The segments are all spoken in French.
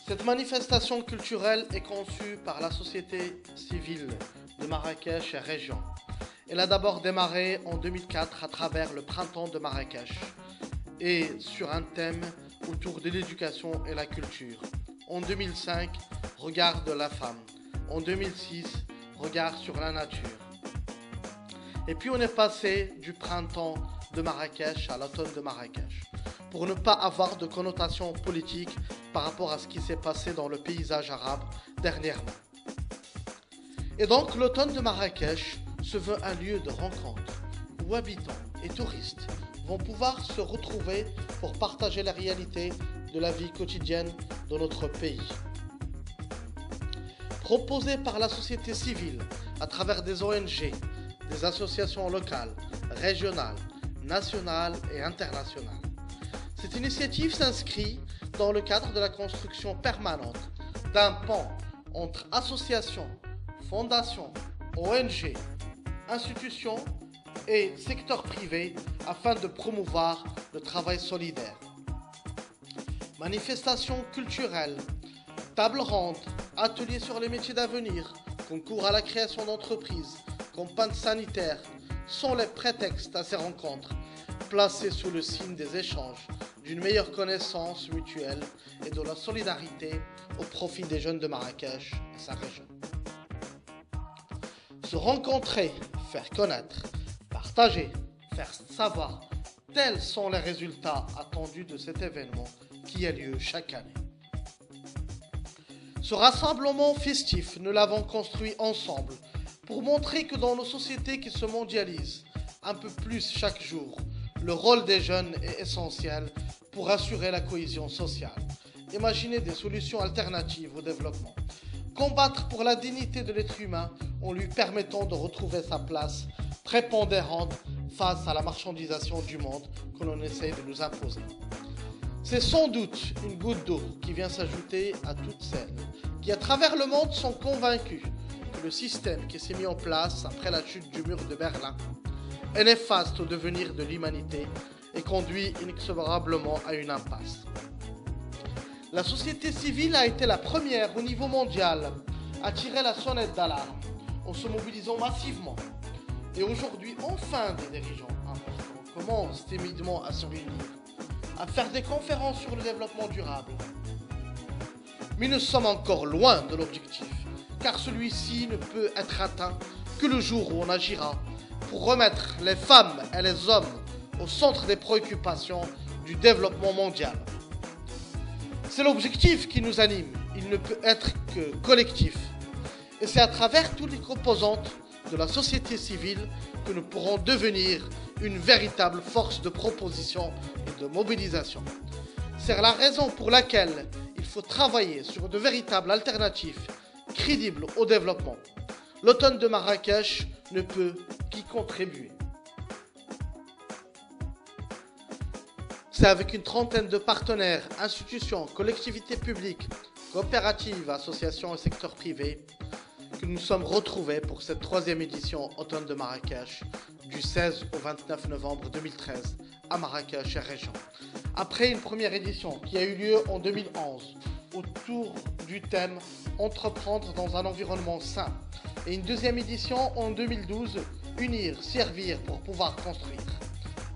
Cette manifestation culturelle est conçue par la société civile de Marrakech et région. Elle a d'abord démarré en 2004 à travers le printemps de Marrakech et sur un thème autour de l'éducation et la culture. En 2005, regard de la femme. En 2006, regard sur la nature. Et puis on est passé du printemps de Marrakech à l'automne de Marrakech, pour ne pas avoir de connotation politique par rapport à ce qui s'est passé dans le paysage arabe dernièrement. Et donc l'automne de Marrakech se veut un lieu de rencontre où habitants et touristes vont pouvoir se retrouver pour partager la réalité de la vie quotidienne de notre pays. Proposé par la société civile à travers des ONG, des associations locales, régionales, nationales et internationales. Cette initiative s'inscrit dans le cadre de la construction permanente d'un pont entre associations, fondations, ONG, institutions et secteur privé afin de promouvoir le travail solidaire. Manifestations culturelles, tables rondes, ateliers sur les métiers d'avenir, concours à la création d'entreprises, campagnes sanitaires sont les prétextes à ces rencontres, placées sous le signe des échanges, d'une meilleure connaissance mutuelle et de la solidarité au profit des jeunes de Marrakech et sa région. Se rencontrer, faire connaître, partager, faire savoir, tels sont les résultats attendus de cet événement qui a lieu chaque année. Ce rassemblement festif, nous l'avons construit ensemble pour montrer que dans nos sociétés qui se mondialisent un peu plus chaque jour, le rôle des jeunes est essentiel pour assurer la cohésion sociale, imaginer des solutions alternatives au développement, combattre pour la dignité de l'être humain en lui permettant de retrouver sa place prépondérante face à la marchandisation du monde que l'on essaye de nous imposer. C'est sans doute une goutte d'eau qui vient s'ajouter à toutes celles qui, à travers le monde, sont convaincus que le système qui s'est mis en place après la chute du mur de Berlin est néfaste au devenir de l'humanité et conduit inexorablement à une impasse. La société civile a été la première au niveau mondial à tirer la sonnette d'alarme en se mobilisant massivement. Et aujourd'hui, enfin, des dirigeants importants commencent timidement à se réunir, à faire des conférences sur le développement durable. Mais nous sommes encore loin de l'objectif, car celui-ci ne peut être atteint que le jour où on agira pour remettre les femmes et les hommes au centre des préoccupations du développement mondial. C'est l'objectif qui nous anime, il ne peut être que collectif. Et c'est à travers toutes les composantes de la société civile que nous pourrons devenir une véritable force de proposition et de mobilisation. C'est la raison pour laquelle il faut travailler sur de véritables alternatives crédibles au développement. L'automne de Marrakech ne peut qu'y contribuer. C'est avec une trentaine de partenaires, institutions, collectivités publiques, coopératives, associations et secteurs privés que nous sommes retrouvés pour cette troisième édition Automne de Marrakech du 16 au 29 novembre 2013 à Marrakech et région. Après une première édition qui a eu lieu en 2011 autour du thème Entreprendre dans un environnement sain et une deuxième édition en 2012 Unir, servir pour pouvoir construire.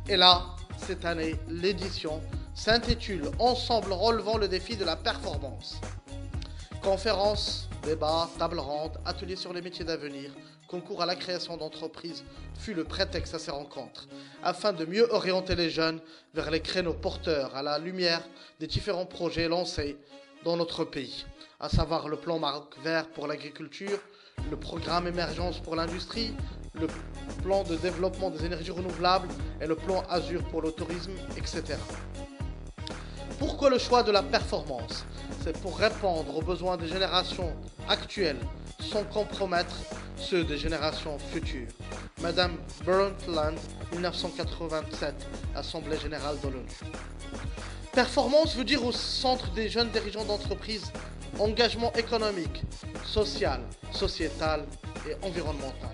Et là, cette année, l'édition s'intitule Ensemble relevant le défi de la performance. Conférences, débats, tables rondes, ateliers sur les métiers d'avenir, concours à la création d'entreprises fut le prétexte à ces rencontres, afin de mieux orienter les jeunes vers les créneaux porteurs à la lumière des différents projets lancés dans notre pays, à savoir le plan Maroc vert pour l'agriculture, le programme Émergence pour l'industrie, le plan de développement des énergies renouvelables et le plan Azur pour le tourisme, etc. Pourquoi le choix de la performance? C'est pour répondre aux besoins des générations actuelles sans compromettre ceux des générations futures. Madame Brundtland, 1987, Assemblée générale de l'ONU. Performance veut dire au centre des jeunes dirigeants d'entreprise engagement économique, social, sociétal et environnemental.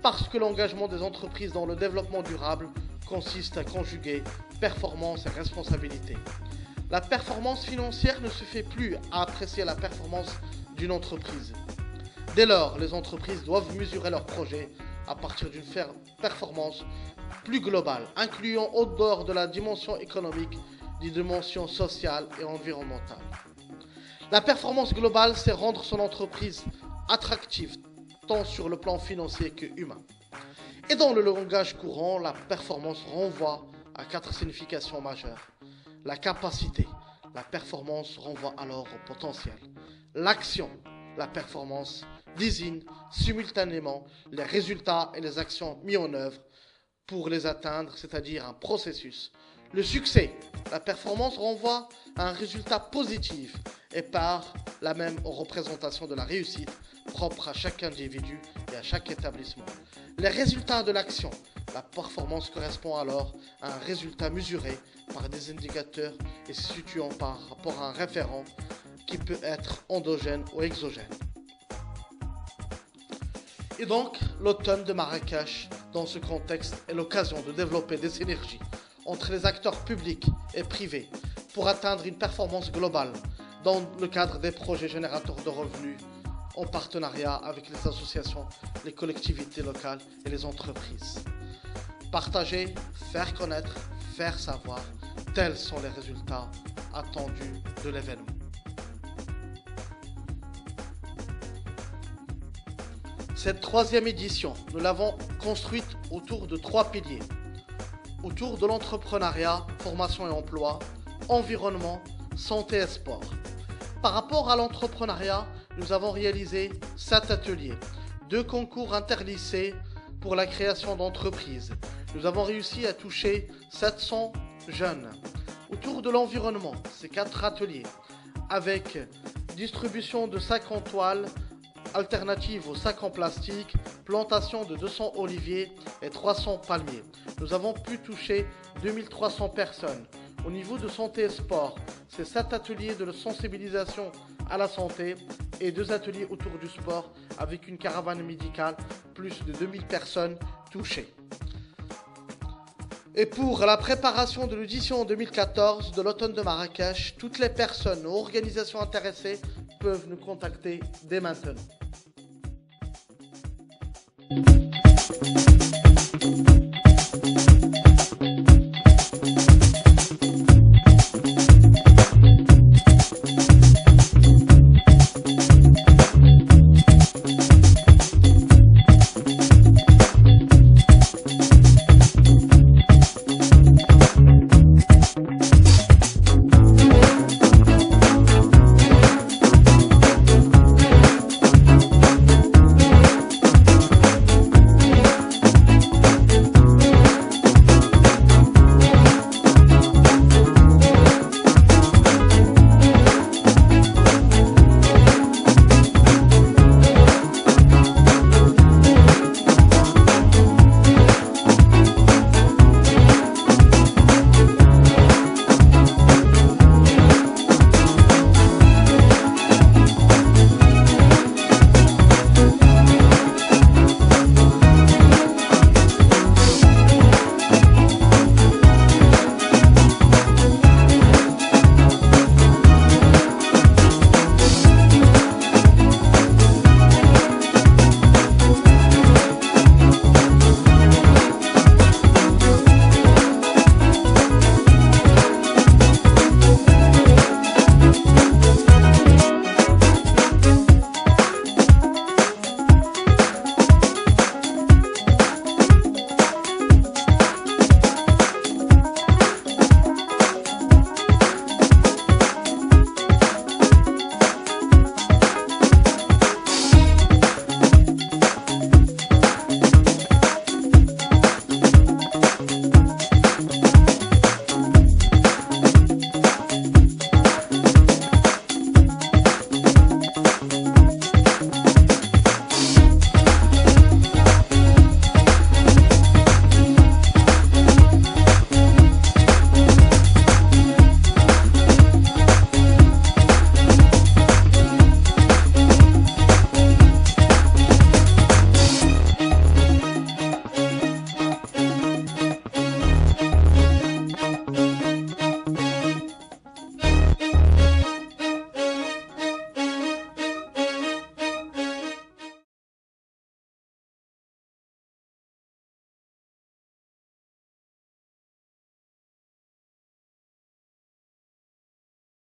Parce que l'engagement des entreprises dans le développement durable consiste à conjuguer performance et responsabilité. La performance financière ne se fait plus à apprécier la performance d'une entreprise. Dès lors, les entreprises doivent mesurer leurs projets à partir d'une performance plus globale, incluant au dehors de la dimension économique, des dimensions sociales et environnementales. La performance globale, c'est rendre son entreprise attractive, tant sur le plan financier que humain. Et dans le langage courant, la performance renvoie à 4 significations majeures. La capacité, la performance renvoie alors au potentiel. L'action, la performance désigne simultanément les résultats et les actions mis en œuvre pour les atteindre, c'est-à-dire un processus. Le succès, la performance renvoie à un résultat positif et par la même aux représentations de la réussite propre à chaque individu et à chaque établissement. Les résultats de l'action, la performance correspond alors à un résultat mesuré par des indicateurs et se situant par rapport à un référent qui peut être endogène ou exogène. Et donc, l'automne de Marrakech, dans ce contexte, est l'occasion de développer des synergies entre les acteurs publics et privés pour atteindre une performance globale dans le cadre des projets générateurs de revenus en partenariat avec les associations, les collectivités locales et les entreprises. Partager, faire connaître, faire savoir, tels sont les résultats attendus de l'événement. Cette 3e édition, nous l'avons construite autour de 3 piliers. Autour de l'entrepreneuriat, formation et emploi, environnement, santé et sport. Par rapport à l'entrepreneuriat, nous avons réalisé 7 ateliers, 2 concours interlycées pour la création d'entreprises. Nous avons réussi à toucher 700 jeunes. Autour de l'environnement, c'est 4 ateliers avec distribution de sacs en toile, alternative aux sacs en plastique, plantation de 200 oliviers et 300 palmiers. Nous avons pu toucher 2300 personnes. Au niveau de santé et sport, c'est 7 ateliers de sensibilisation à la santé et 2 ateliers autour du sport avec une caravane médicale, plus de 2000 personnes touchées. Et pour la préparation de l'édition 2014 de l'automne de Marrakech, toutes les personnes ou organisations intéressées peuvent nous contacter dès maintenant.